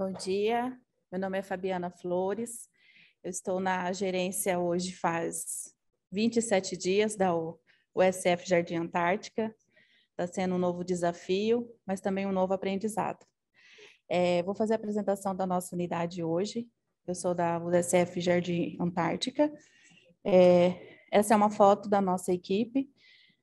Bom dia, meu nome é Fabiana Flores, eu estou na gerência hoje faz 27 dias da USF Jardim Antártica, está sendo um novo desafio, mas também um novo aprendizado. Vou fazer a apresentação da nossa unidade hoje, eu sou da USF Jardim Antártica, essa é uma foto da nossa equipe,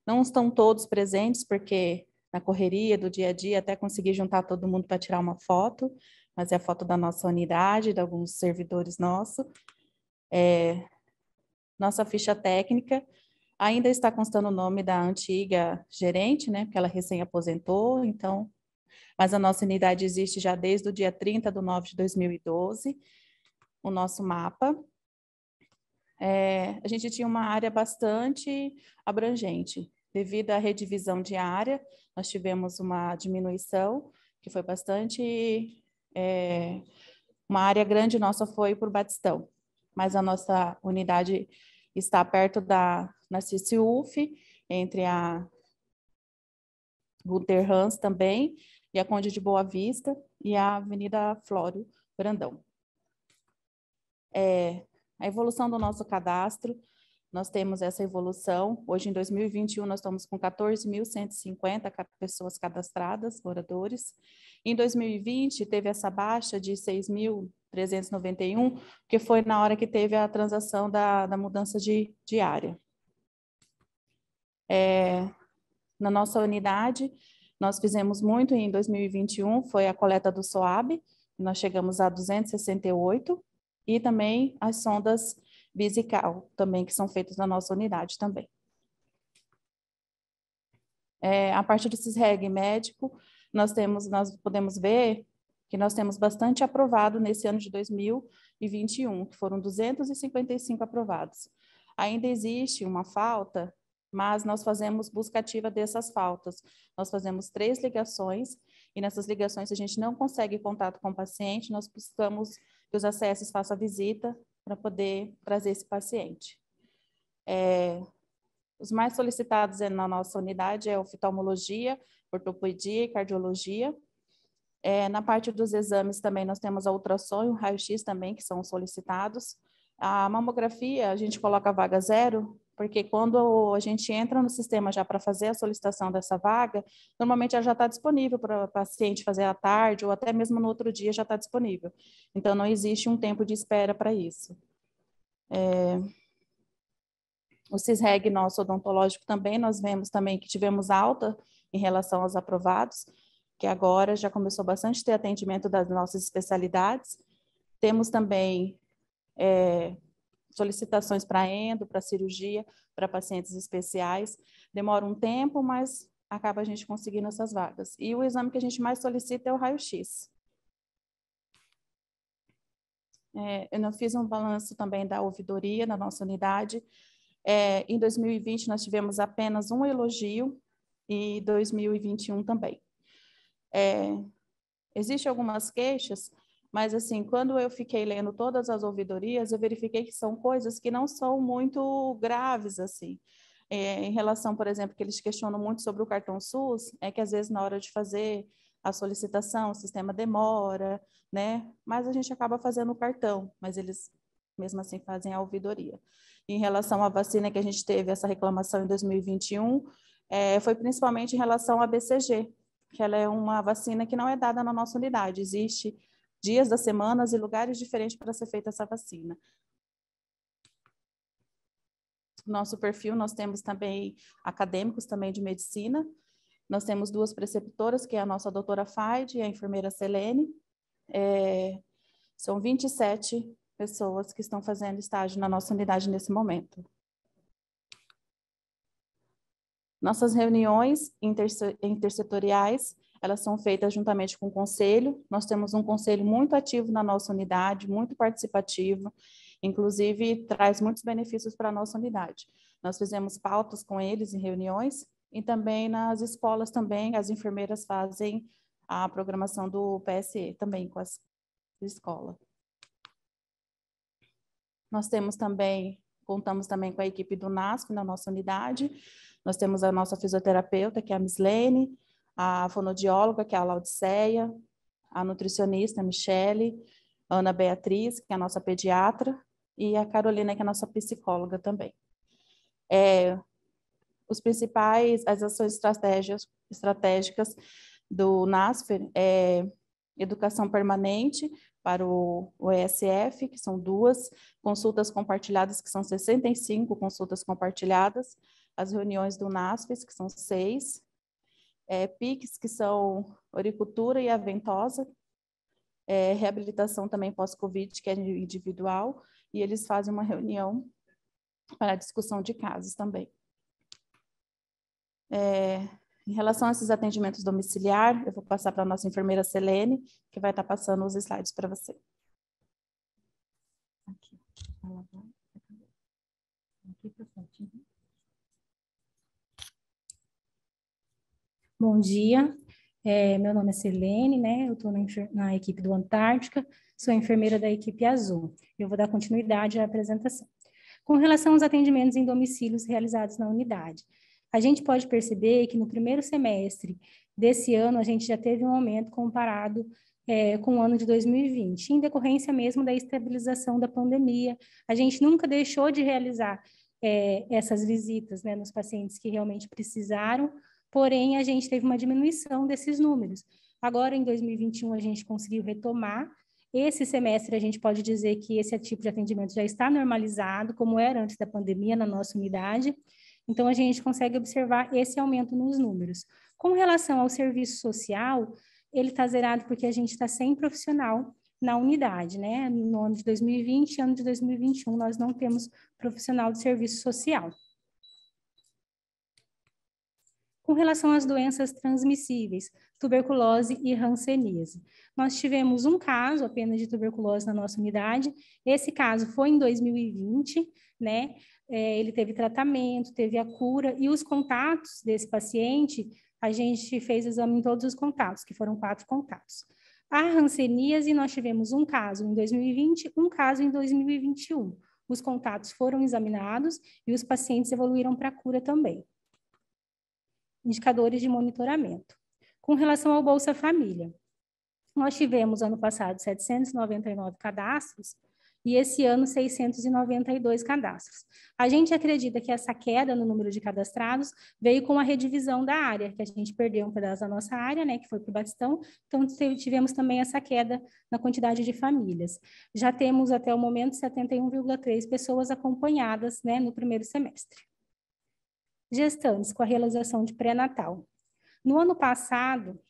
não estão todos presentes porque na correria do dia a dia até consegui juntar todo mundo para tirar uma foto, mas é a foto da nossa unidade, de alguns servidores nossos. Nossa ficha técnica ainda está constando o nome da antiga gerente, né, porque ela recém aposentou, então, mas a nossa unidade existe já desde o dia 30/9/2012, o nosso mapa. A gente tinha uma área bastante abrangente. Devido à redivisão de área, nós tivemos uma diminuição, que foi bastante... uma área grande nossa foi por Batistão, mas a nossa unidade está perto da Narciso Ulf, entre a Guter Hans também, e a Conde de Boa Vista, e a Avenida Flório Brandão. A evolução do nosso cadastro, nós temos essa evolução. Hoje, em 2021, nós estamos com 14.150 pessoas cadastradas, moradores. Em 2020, teve essa baixa de 6.391, que foi na hora que teve a transação da mudança de área. Na nossa unidade, nós fizemos muito em 2021, foi a coleta do SOAB, nós chegamos a 268, e também as sondas bisical, também, que são feitas na nossa unidade também. A parte do CISREG médico, nós podemos ver que nós temos bastante aprovado nesse ano de 2021, que foram 255 aprovados. Ainda existe uma falta, mas nós fazemos busca ativa dessas faltas. Nós fazemos 3 ligações, e nessas ligações, se a gente não consegue contato com o paciente, nós buscamos que os ACS façam a visita para poder trazer esse paciente. Os mais solicitados na nossa unidade é oftalmologia, ortopedia e cardiologia. Na parte dos exames também nós temos a ultrassom e o raio-x também, que são solicitados. A mamografia, a gente coloca a vaga 0, porque quando a gente entra no sistema já para fazer a solicitação dessa vaga, normalmente ela já está disponível para o paciente fazer à tarde, ou até mesmo no outro dia já está disponível. Então, não existe um tempo de espera para isso. O CISREG nosso odontológico também, nós vemos também que tivemos alta em relação aos aprovados, que agora já começou bastante a ter atendimento das nossas especialidades. Temos também solicitações para endo, para cirurgia, para pacientes especiais. Demora um tempo, mas acaba a gente conseguindo essas vagas. E o exame que a gente mais solicita é o raio-x. Eu fiz um balanço também da ouvidoria na nossa unidade. Em 2020, nós tivemos apenas um elogio, e 2021 também. Existem algumas queixas, mas, assim, quando eu fiquei lendo todas as ouvidorias, eu verifiquei que são coisas que não são muito graves, assim. Em relação, por exemplo, que eles questionam muito sobre o cartão SUS, é que, às vezes, na hora de fazer a solicitação, o sistema demora, né? Mas a gente acaba fazendo o cartão, mas eles, mesmo assim, fazem a ouvidoria. Em relação à vacina, que a gente teve essa reclamação em 2021, foi principalmente em relação à BCG, que ela é uma vacina que não é dada na nossa unidade. Existe dias das semanas e lugares diferentes para ser feita essa vacina. Nosso perfil, nós temos também acadêmicos também de medicina. Nós temos 2 preceptoras, que é a nossa doutora Faide e a enfermeira Selene. São 27 pessoas que estão fazendo estágio na nossa unidade nesse momento. Nossas reuniões intersetoriais, elas são feitas juntamente com o conselho. Nós temos um conselho muito ativo na nossa unidade, muito participativo, inclusive traz muitos benefícios para a nossa unidade. Nós fizemos pautas com eles em reuniões, e também nas escolas também, as enfermeiras fazem a programação do PSE também com as escolas. Nós contamos também com a equipe do NASF na nossa unidade. Nós temos a nossa fisioterapeuta, que é a Mislene, a fonodióloga, que é a Laudiceia, a nutricionista Michele, Ana Beatriz, que é a nossa pediatra, e a Carolina, que é a nossa psicóloga também. As ações estratégicas do NASFER é educação permanente para o ESF, que são 2, consultas compartilhadas, que são 65 consultas compartilhadas, as reuniões do NASFES, que são 6, PICs, que são oricultura e a ventosa, reabilitação também pós-Covid, que é individual, e eles fazem uma reunião para discussão de casos também. Em relação a esses atendimentos domiciliar, eu vou passar para a nossa enfermeira Selene, que vai estar passando os slides para você. Aqui. Bom dia, meu nome é Selene, né? Eu estou na equipe do Antártica, sou enfermeira da equipe Azul. Eu vou dar continuidade à apresentação. Com relação aos atendimentos em domicílios realizados na unidade, a gente pode perceber que no primeiro semestre desse ano a gente já teve um aumento comparado com o ano de 2020, em decorrência mesmo da estabilização da pandemia. A gente nunca deixou de realizar essas visitas, né, nos pacientes que realmente precisaram, porém a gente teve uma diminuição desses números. Agora, em 2021, a gente conseguiu retomar. Esse semestre, a gente pode dizer que esse tipo de atendimento já está normalizado, como era antes da pandemia na nossa unidade. Então, a gente consegue observar esse aumento nos números. Com relação ao serviço social, ele está zerado porque a gente está sem profissional na unidade, né? No ano de 2020 e ano de 2021, nós não temos profissional de serviço social. Com relação às doenças transmissíveis, tuberculose e hanseníase. Nós tivemos um caso apenas de tuberculose na nossa unidade. Esse caso foi em 2020, né? Ele teve tratamento, teve a cura, e os contatos desse paciente, a gente fez exame em todos os contatos, que foram 4 contatos. A hanseníase, nós tivemos um caso em 2020, um caso em 2021. Os contatos foram examinados e os pacientes evoluíram para a cura também. Indicadores de monitoramento. Com relação ao Bolsa Família, nós tivemos ano passado 799 cadastros e esse ano 692 cadastros. A gente acredita que essa queda no número de cadastrados veio com a redivisão da área, que a gente perdeu um pedaço da nossa área, né, que foi para o Batistão, então tivemos também essa queda na quantidade de famílias. Já temos até o momento 71,3 pessoas acompanhadas, né, no primeiro semestre. Gestantes com a realização de pré-natal. No ano passado,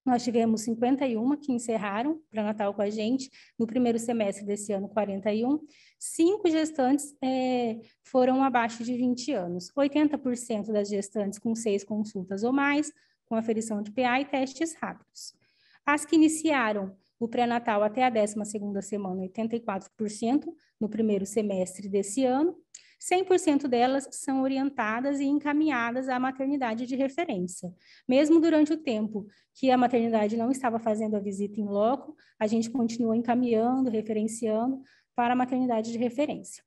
nós tivemos 51 que encerraram pré-natal com a gente, no primeiro semestre desse ano, 41. 5 gestantes foram abaixo de 20 anos. 80% das gestantes com 6 consultas ou mais, com aferição de PA e testes rápidos. As que iniciaram o pré-natal até a 12ª semana, 84% no primeiro semestre desse ano. 100% delas são orientadas e encaminhadas à maternidade de referência. Mesmo durante o tempo que a maternidade não estava fazendo a visita em loco, a gente continuou encaminhando, referenciando para a maternidade de referência.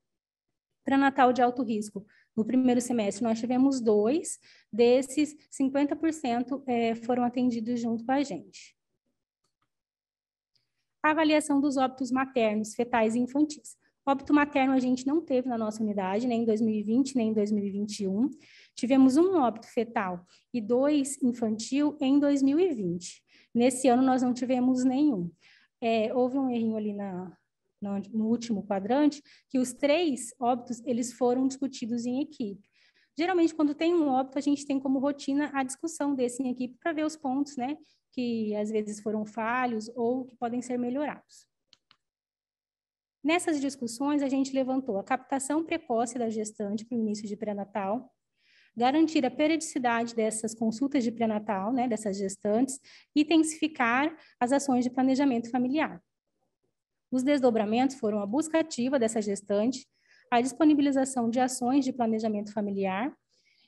Pré-natal de alto risco. No primeiro semestre, nós tivemos 2, desses 50% foram atendidos junto com a gente. A avaliação dos óbitos maternos, fetais e infantis. Óbito materno a gente não teve na nossa unidade, nem em 2020, nem em 2021. Tivemos um óbito fetal e 2 infantil em 2020. Nesse ano nós não tivemos nenhum. Houve um errinho ali no último quadrante, que os 3 óbitos eles foram discutidos em equipe. Geralmente, quando tem um óbito, a gente tem como rotina a discussão desse em equipe para ver os pontos, né, que às vezes foram falhos ou que podem ser melhorados. Nessas discussões, a gente levantou a captação precoce da gestante para o início de pré-natal, garantir a periodicidade dessas consultas de pré-natal, né, dessas gestantes, e intensificar as ações de planejamento familiar. Os desdobramentos foram a busca ativa dessa gestante, a disponibilização de ações de planejamento familiar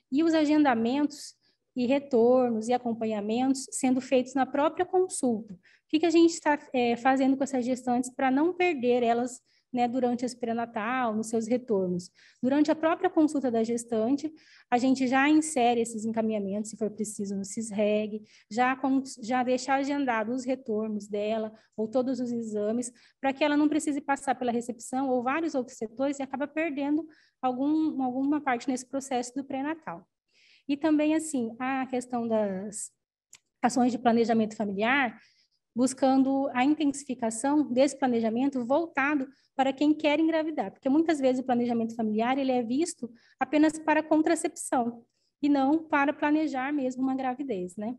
e os agendamentos e retornos e acompanhamentos sendo feitos na própria consulta. O que a gente está fazendo com essas gestantes para não perder elas né, durante esse pré-natal, nos seus retornos. Durante a própria consulta da gestante, a gente já insere esses encaminhamentos, se for preciso, no CISREG, já deixar agendado os retornos dela, ou todos os exames, para que ela não precise passar pela recepção ou vários outros setores e acaba perdendo alguma parte nesse processo do pré-natal. E também, assim, a questão das ações de planejamento familiar, buscando a intensificação desse planejamento voltado para quem quer engravidar, porque muitas vezes o planejamento familiar ele é visto apenas para contracepção e não para planejar mesmo uma gravidez, né?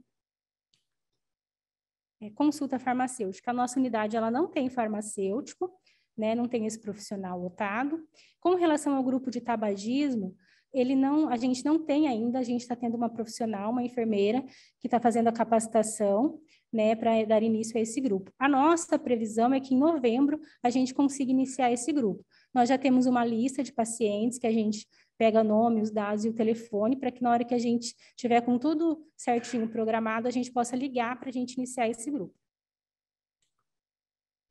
Consulta farmacêutica. A nossa unidade ela não tem farmacêutico, né? Não tem esse profissional lotado. Com relação ao grupo de tabagismo, a gente não tem ainda, a gente está tendo uma profissional, uma enfermeira, que está fazendo a capacitação, né, para dar início a esse grupo. A nossa previsão é que em novembro a gente consiga iniciar esse grupo. Nós já temos uma lista de pacientes que a gente pega nome, os dados e o telefone, para que na hora que a gente tiver com tudo certinho programado, a gente possa ligar para a gente iniciar esse grupo.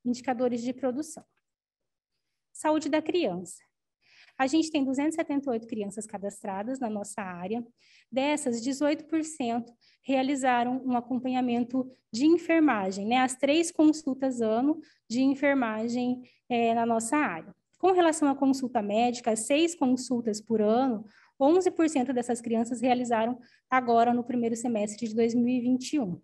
Indicadores de produção. Saúde da criança. A gente tem 278 crianças cadastradas na nossa área. Dessas, 18% realizaram um acompanhamento de enfermagem, né? As 3 consultas ano de enfermagem na nossa área. Com relação à consulta médica, 6 consultas por ano, 11% dessas crianças realizaram agora no primeiro semestre de 2021.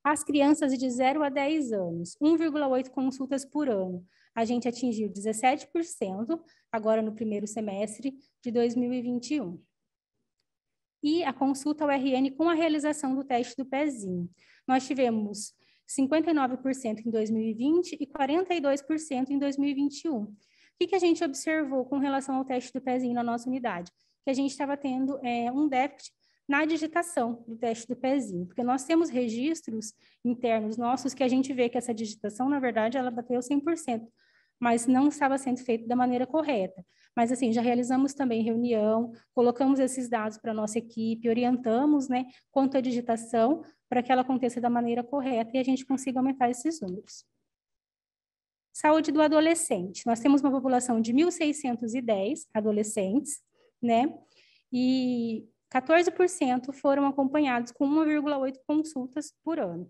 As crianças de 0 a 10 anos, 1,8 consultas por ano. A gente atingiu 17% agora no primeiro semestre de 2021. E a consulta ao RN com a realização do teste do pezinho. Nós tivemos 59% em 2020 e 42% em 2021. O que a gente observou com relação ao teste do pezinho na nossa unidade? Que a gente estava tendo um déficit na digitação do teste do pezinho, porque nós temos registros internos nossos que a gente vê que essa digitação, na verdade, ela bateu 100%, mas não estava sendo feito da maneira correta. Mas, assim, já realizamos também reunião, colocamos esses dados para a nossa equipe, orientamos, né, quanto à digitação, para que ela aconteça da maneira correta e a gente consiga aumentar esses números. Saúde do adolescente. Nós temos uma população de 1.610 adolescentes, né, e 14% foram acompanhados com 1,8 consultas por ano.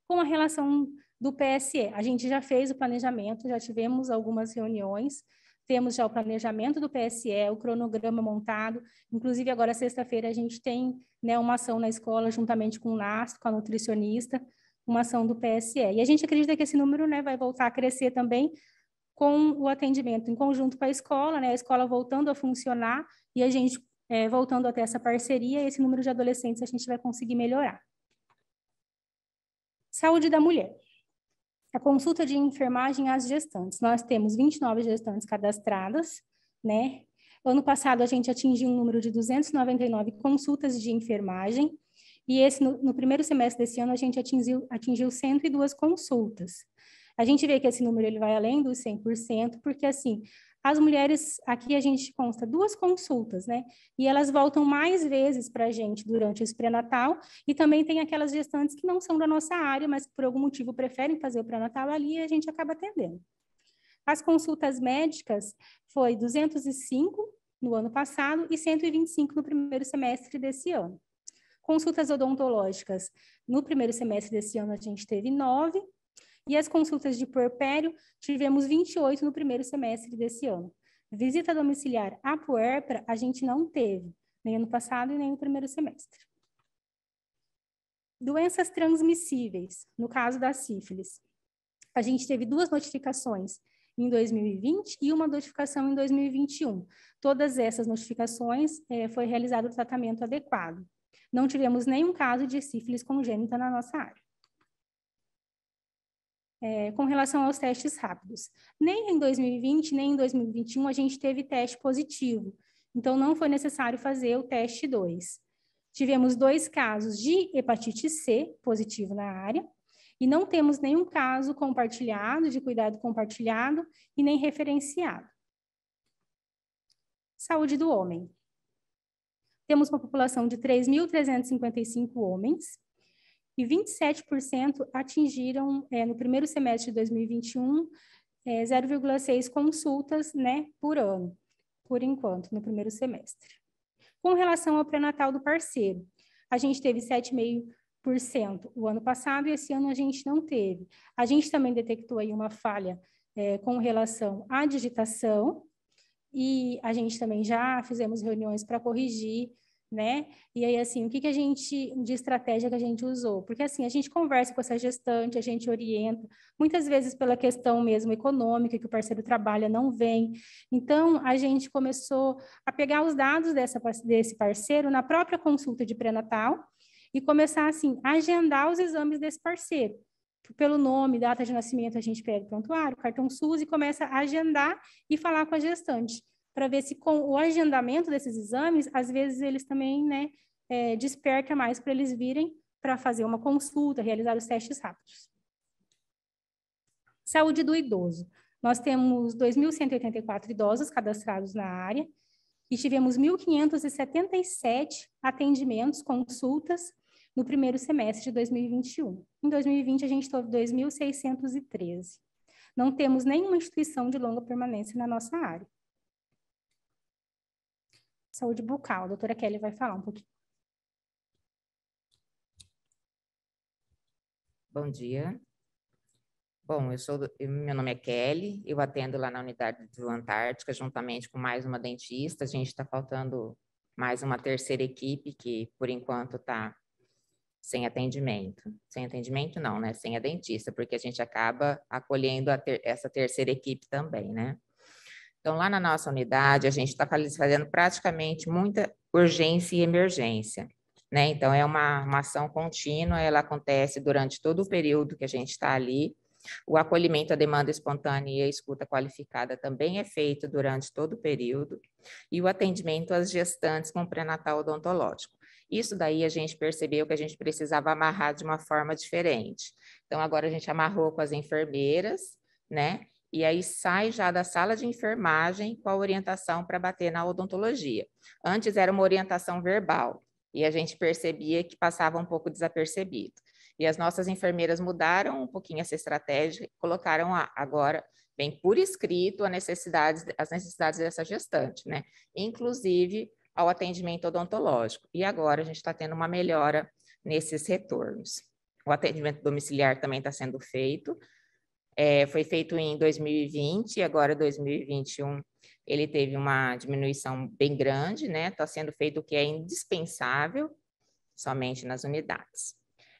Com a relação do PSE, a gente já fez o planejamento, já tivemos algumas reuniões, temos já o planejamento do PSE, o cronograma montado, inclusive agora sexta-feira a gente tem, né, uma ação na escola juntamente com o NASP, com a nutricionista, uma ação do PSE. E a gente acredita que esse número, né, vai voltar a crescer também com o atendimento em conjunto com a escola, né, a escola voltando a funcionar e a gente voltando a ter essa parceria, esse número de adolescentes a gente vai conseguir melhorar. Saúde da mulher. A consulta de enfermagem às gestantes. Nós temos 29 gestantes cadastradas, né? Ano passado, a gente atingiu um número de 299 consultas de enfermagem, e no primeiro semestre desse ano, a gente atingiu 102 consultas. A gente vê que esse número ele vai além dos 100%, porque, assim, as mulheres, aqui a gente consta 2 consultas, né? E elas voltam mais vezes para a gente durante esse pré-natal, e também tem aquelas gestantes que não são da nossa área, mas que por algum motivo preferem fazer o pré-natal ali e a gente acaba atendendo. As consultas médicas foi 205 no ano passado e 125 no primeiro semestre desse ano. Consultas odontológicas, no primeiro semestre desse ano a gente teve 9, e as consultas de puerpério, tivemos 28 no primeiro semestre desse ano. Visita domiciliar à puérpera, a gente não teve, nem ano passado e nem no primeiro semestre. Doenças transmissíveis, no caso da sífilis. A gente teve 2 notificações em 2020 e uma notificação em 2021. Todas essas notificações foi realizado o tratamento adequado. Não tivemos nenhum caso de sífilis congênita na nossa área. Com relação aos testes rápidos. Nem em 2020, nem em 2021 a gente teve teste positivo. Então, não foi necessário fazer o teste 2. Tivemos 2 casos de hepatite C positivo na área e não temos nenhum caso compartilhado, de cuidado compartilhado e nem referenciado. Saúde do homem. Temos uma população de 3.355 homens, e 27% atingiram, no primeiro semestre de 2021, 0,6 consultas, né, por ano, por enquanto, no primeiro semestre. Com relação ao pré-natal do parceiro, a gente teve 7,5% o ano passado e esse ano a gente não teve. A gente também detectou aí uma falha com relação à digitação e a gente também já fizemos reuniões para corrigir, né? E aí, assim, o que a gente, de estratégia que a gente usou? Porque, assim, a gente conversa com essa gestante, a gente orienta, muitas vezes pela questão mesmo econômica, que o parceiro trabalha, não vem. Então, a gente começou a pegar os dados desse parceiro na própria consulta de pré-natal e começar, assim, a agendar os exames desse parceiro. Pelo nome, data de nascimento, a gente pega o prontuário, cartão SUS e começa a agendar e falar com a gestante, para ver se com o agendamento desses exames, às vezes eles também, né, desperta mais para eles virem para fazer uma consulta, realizar os testes rápidos. Saúde do idoso. Nós temos 2.184 idosos cadastrados na área e tivemos 1.577 atendimentos, consultas, no primeiro semestre de 2021. Em 2020, a gente teve 2.613. Não temos nenhuma instituição de longa permanência na nossa área. Saúde bucal, a doutora Kelly vai falar um pouquinho. Bom dia. Bom, meu nome é Kelly, eu atendo lá na unidade do Antártica, juntamente com mais uma dentista. A gente está faltando mais uma terceira equipe, que por enquanto está sem atendimento. Sem atendimento não, né? Sem a dentista, porque a gente acaba acolhendo essa terceira equipe também, né? Então, lá na nossa unidade, a gente está fazendo praticamente muita urgência e emergência, né? Então, é uma ação contínua, ela acontece durante todo o período que a gente está ali. O acolhimento à demanda espontânea e a escuta qualificada também é feito durante todo o período. E o atendimento às gestantes com pré-natal odontológico. Isso daí a gente percebeu que a gente precisava amarrar de uma forma diferente. Então, agora a gente amarrou com as enfermeiras, né? E aí sai já da sala de enfermagem com a orientação para bater na odontologia. Antes era uma orientação verbal e a gente percebia que passava um pouco desapercebido. E as nossas enfermeiras mudaram um pouquinho essa estratégia e colocaram agora bem por escrito as necessidades dessa gestante, né? Inclusive ao atendimento odontológico. E agora a gente está tendo uma melhora nesses retornos. O atendimento domiciliar também está sendo feito. Foi feito em 2020 e agora 2021 ele teve uma diminuição bem grande, né? Está sendo feito o que é indispensável somente nas unidades.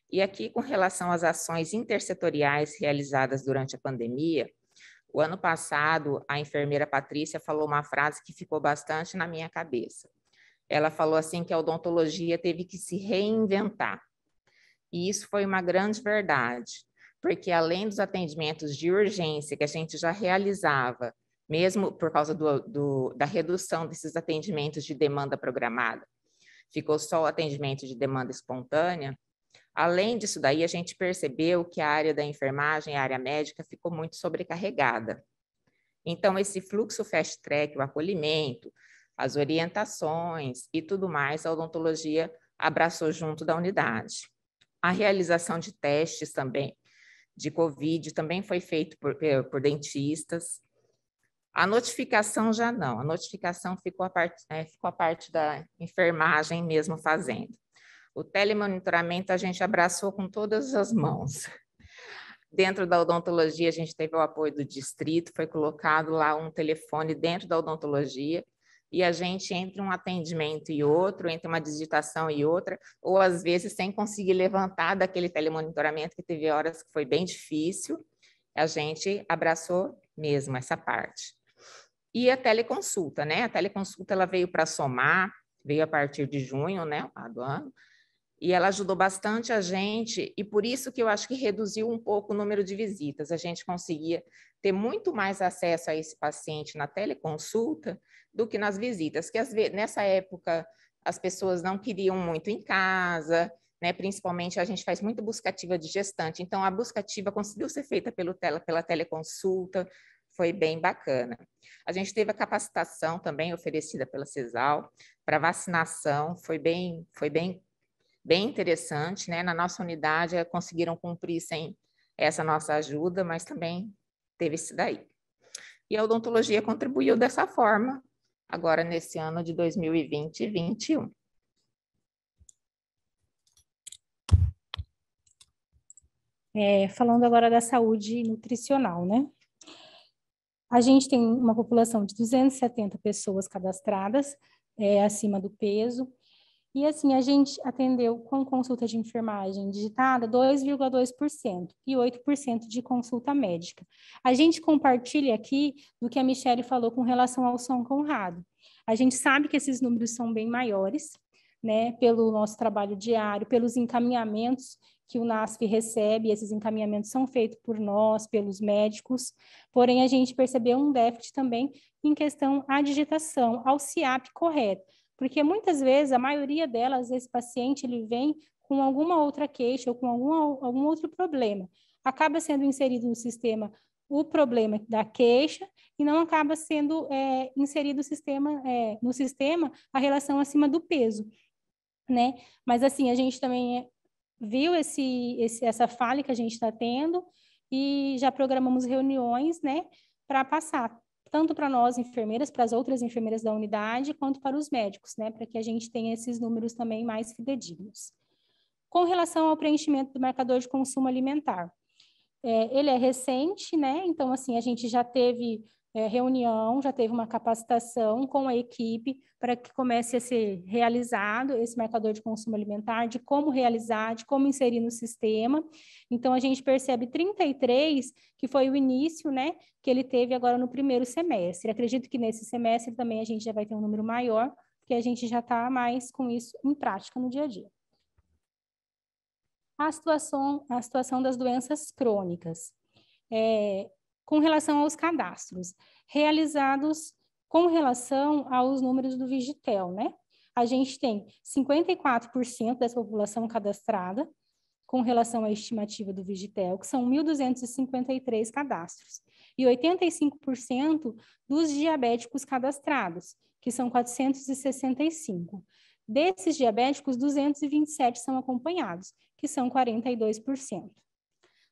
E aqui, com relação às ações intersetoriais realizadas durante a pandemia, o ano passado, a enfermeira Patrícia falou uma frase que ficou bastante na minha cabeça. Ela falou assim que a odontologia teve que se reinventar. E isso foi uma grande verdade, porque além dos atendimentos de urgência que a gente já realizava, mesmo por causa da redução desses atendimentos de demanda programada, ficou só o atendimento de demanda espontânea. Além disso daí, a gente percebeu que a área da enfermagem, a área médica, ficou muito sobrecarregada. Então, esse fluxo fast track, o acolhimento, as orientações e tudo mais, a odontologia abraçou junto da unidade. A realização de testes também, de COVID, também foi feito por dentistas. A notificação já não, a notificação ficou a parte da enfermagem mesmo fazendo. O telemonitoramento a gente abraçou com todas as mãos. Dentro da odontologia, a gente teve o apoio do distrito, foi colocado lá um telefone dentro da odontologia, e a gente, entre um atendimento e outro, entre uma digitação e outra, ou às vezes sem conseguir levantar daquele telemonitoramento, que teve horas que foi bem difícil, a gente abraçou mesmo essa parte. E a teleconsulta, né? A teleconsulta ela veio para somar, veio a partir de junho, né, do ano, e ela ajudou bastante a gente, e por isso que eu acho que reduziu um pouco o número de visitas. A gente conseguia ter muito mais acesso a esse paciente na teleconsulta do que nas visitas, que às vezes, nessa época as pessoas não queriam muito em casa, né? Principalmente a gente faz muito buscativa de gestante, então a buscativa conseguiu ser feita pela teleconsulta, foi bem bacana. A gente teve a capacitação também oferecida pela CESAL para vacinação, foi bem interessante, né? Na nossa unidade conseguiram cumprir sem essa nossa ajuda, mas também teve isso daí. E a odontologia contribuiu dessa forma, agora nesse ano de 2020 e 2021. Falando agora da saúde nutricional, né? A gente tem uma população de 270 pessoas cadastradas, acima do peso, e assim, a gente atendeu com consulta de enfermagem digitada 2,2% e 8% de consulta médica. A gente compartilha aqui do que a Michele falou com relação ao São Conrado. A gente sabe que esses números são bem maiores, né, pelo nosso trabalho diário, pelos encaminhamentos que o NASF recebe, esses encaminhamentos são feitos por nós, pelos médicos, porém a gente percebeu um déficit também em questão à digitação, ao CIAP correto, porque muitas vezes, a maioria delas, esse paciente, ele vem com alguma outra queixa ou com algum outro problema, acaba sendo inserido no sistema o problema da queixa e não acaba sendo inserido no sistema a relação acima do peso, né? Mas assim, a gente também viu essa falha que a gente está tendo e já programamos reuniões, né, para passar tanto para nós enfermeiras, para as outras enfermeiras da unidade, quanto para os médicos, né, para que a gente tenha esses números também mais fidedignos. Com relação ao preenchimento do marcador de consumo alimentar, ele é recente, né, então assim, a gente já teve reunião, já teve uma capacitação com a equipe para que comece a ser realizado esse marcador de consumo alimentar, de como realizar, de como inserir no sistema. Então, a gente percebe 33, que foi o início, né, que ele teve agora no primeiro semestre. Acredito que nesse semestre também a gente já vai ter um número maior, porque a gente já está mais com isso em prática no dia a dia. A situação das doenças crônicas. Com relação aos cadastros realizados com relação aos números do Vigitel, né? A gente tem 54% dessa população cadastrada com relação à estimativa do Vigitel, que são 1.253 cadastros, e 85% dos diabéticos cadastrados, que são 465. Desses diabéticos, 227 são acompanhados, que são 42%.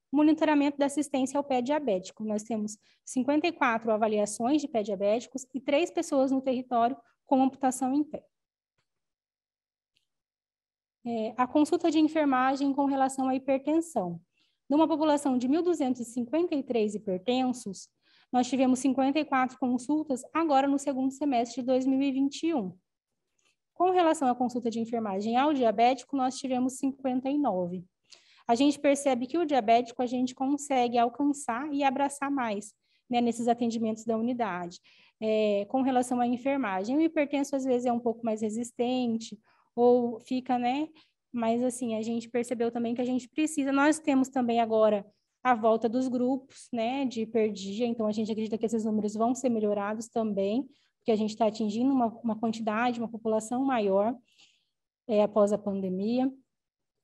Monitoramento da assistência ao pé diabético. Nós temos 54 avaliações de pé diabéticos e 3 pessoas no território com amputação em pé. A consulta de enfermagem com relação à hipertensão. Numa população de 1.253 hipertensos, nós tivemos 54 consultas agora no segundo semestre de 2021. Com relação à consulta de enfermagem ao diabético, nós tivemos 59. A gente percebe que o diabético a gente consegue alcançar e abraçar mais, né, nesses atendimentos da unidade. Com relação à enfermagem, o hipertenso às vezes é um pouco mais resistente, ou fica, né, mas assim, a gente percebeu também que a gente precisa, nós temos também agora a volta dos grupos, né, de hiperdia, então a gente acredita que esses números vão ser melhorados também, porque a gente está atingindo uma quantidade, uma população maior após a pandemia.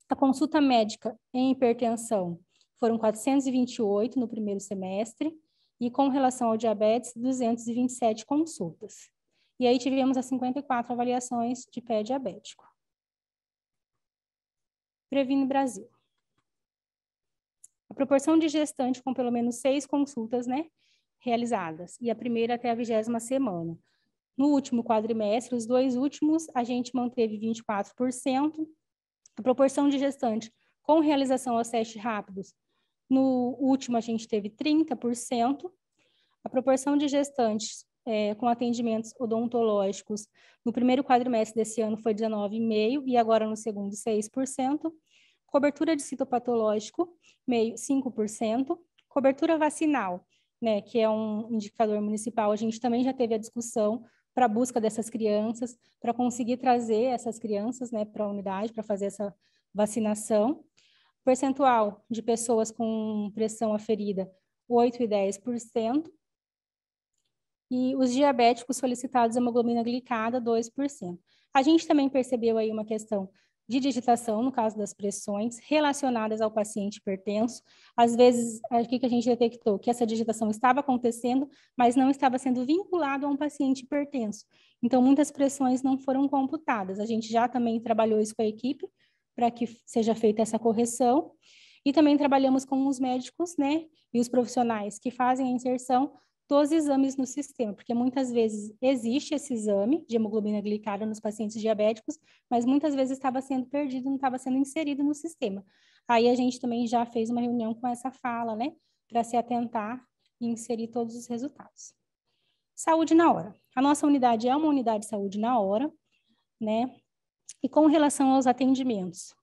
A consulta médica em hipertensão foram 428 no primeiro semestre, e com relação ao diabetes, 227 consultas. E aí tivemos as 54 avaliações de pé diabético. Previne Brasil. A proporção de gestante com pelo menos 6 consultas, né, realizadas, e a primeira até a 20ª semana. No último quadrimestre, os 2 últimos, a gente manteve 24%. A proporção de gestante com realização aos testes rápidos, no último a gente teve 30%. A proporção de gestantes com atendimentos odontológicos no primeiro quadrimestre desse ano foi 19,5% e agora no segundo 6%. Cobertura de citopatológico, 5%. Cobertura vacinal, né, que é um indicador municipal, a gente também já teve a discussão para a busca dessas crianças, para conseguir trazer essas crianças, né, para a unidade, para fazer essa vacinação. Percentual de pessoas com pressão aferida, 8% e 10%. E os diabéticos solicitados hemoglobina glicada, 2%. A gente também percebeu aí uma questão de digitação, no caso das pressões, relacionadas ao paciente hipertenso. Às vezes, o que a gente detectou? Que essa digitação estava acontecendo, mas não estava sendo vinculado a um paciente hipertenso. Então, muitas pressões não foram computadas. A gente já também trabalhou isso com a equipe, para que seja feita essa correção. E também trabalhamos com os médicos, né, e os profissionais que fazem a inserção dos exames no sistema, porque muitas vezes existe esse exame de hemoglobina glicada nos pacientes diabéticos, mas muitas vezes estava sendo perdido, não estava sendo inserido no sistema. Aí a gente também já fez uma reunião com essa fala, né, para se atentar e inserir todos os resultados. Saúde na hora. A nossa unidade é uma unidade de saúde na hora, né, e com relação aos atendimentos,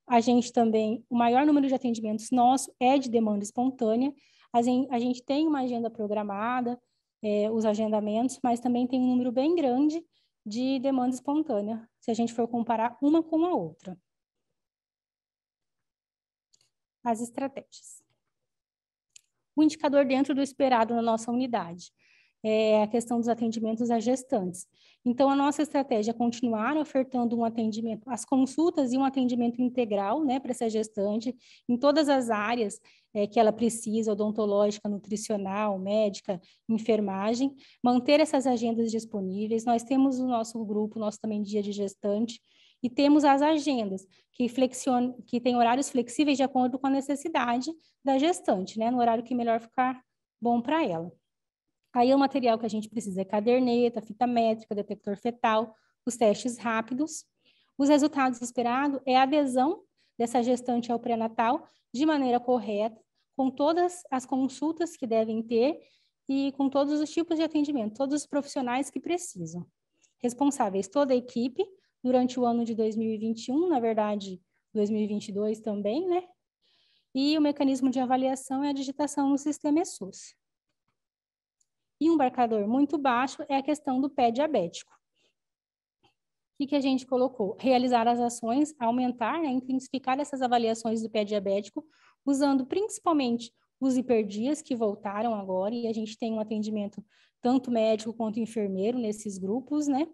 a gente também, o maior número de atendimentos nosso é de demanda espontânea. A gente tem uma agenda programada, os agendamentos, mas também tem um número bem grande de demanda espontânea, se a gente for comparar uma com a outra. As estratégias. O indicador dentro do esperado na nossa unidade é a questão dos atendimentos a gestantes. Então, a nossa estratégia é continuar ofertando um atendimento, as consultas e um atendimento integral, né, para essa gestante, em todas as áreas que ela precisa, odontológica, nutricional, médica, enfermagem, manter essas agendas disponíveis. Nós temos o nosso grupo, nosso também dia de gestante, e temos as agendas, que tem horários flexíveis de acordo com a necessidade da gestante, né, no horário que melhor ficar bom para ela. Aí o material que a gente precisa é caderneta, fita métrica, detector fetal, os testes rápidos. Os resultados esperados é a adesão dessa gestante ao pré-natal de maneira correta, com todas as consultas que devem ter e com todos os tipos de atendimento, todos os profissionais que precisam. Responsáveis toda a equipe durante o ano de 2021, na verdade 2022 também, né? E o mecanismo de avaliação é a digitação no sistema ESUS. E um marcador muito baixo é a questão do pé diabético. O que a gente colocou? Realizar as ações, aumentar, né, intensificar essas avaliações do pé diabético, usando principalmente os hiperdias que voltaram agora, e a gente tem um atendimento tanto médico quanto enfermeiro nesses grupos, né?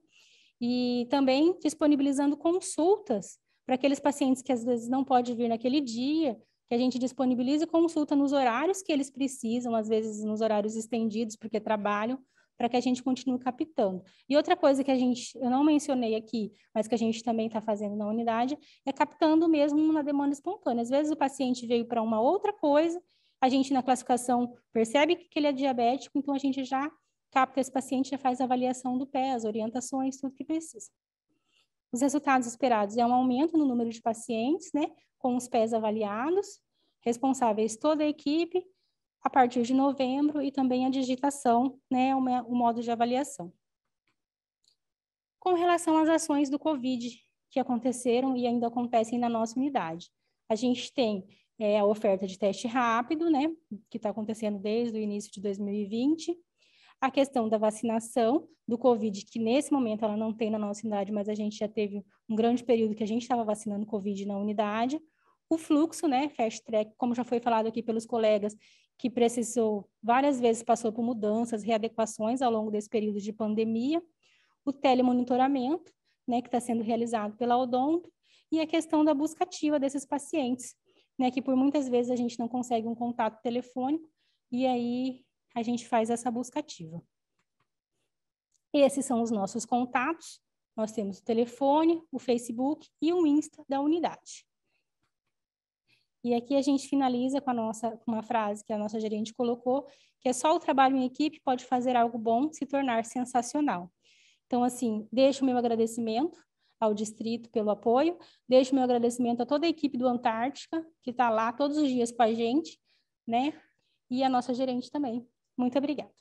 E também disponibilizando consultas para aqueles pacientes que às vezes não podem vir naquele dia, que a gente disponibiliza consulta nos horários que eles precisam, às vezes nos horários estendidos, porque trabalham, para que a gente continue captando. E outra coisa que eu não mencionei aqui, mas que a gente também está fazendo na unidade, é captando mesmo na demanda espontânea. Às vezes o paciente veio para uma outra coisa, a gente na classificação percebe que ele é diabético, então a gente já capta esse paciente, já faz a avaliação do pé, as orientações, tudo que precisa. Os resultados esperados é um aumento no número de pacientes, né, com os pés avaliados, responsáveis toda a equipe, a partir de novembro, e também a digitação, né, o modo de avaliação. Com relação às ações do COVID que aconteceram e ainda acontecem na nossa unidade, a gente tem a oferta de teste rápido, né, que está acontecendo desde o início de 2020, a questão da vacinação do COVID, que nesse momento ela não tem na nossa unidade, mas a gente já teve um grande período que a gente estava vacinando COVID na unidade. O fluxo, né, fast track, como já foi falado aqui pelos colegas, que precisou, várias vezes passou por mudanças, readequações ao longo desse período de pandemia. O telemonitoramento, né, que está sendo realizado pela Odonto, e a questão da busca ativa desses pacientes, né, que por muitas vezes a gente não consegue um contato telefônico, e aí a gente faz essa busca ativa. Esses são os nossos contatos. Nós temos o telefone, o Facebook e o Insta da unidade. E aqui a gente finaliza com uma frase que a nossa gerente colocou, que é só o trabalho em equipe pode fazer algo bom se tornar sensacional. Então, assim, deixo o meu agradecimento ao distrito pelo apoio, deixo o meu agradecimento a toda a equipe do Antártica, que está lá todos os dias com a gente, né? E a nossa gerente também. Muito obrigada.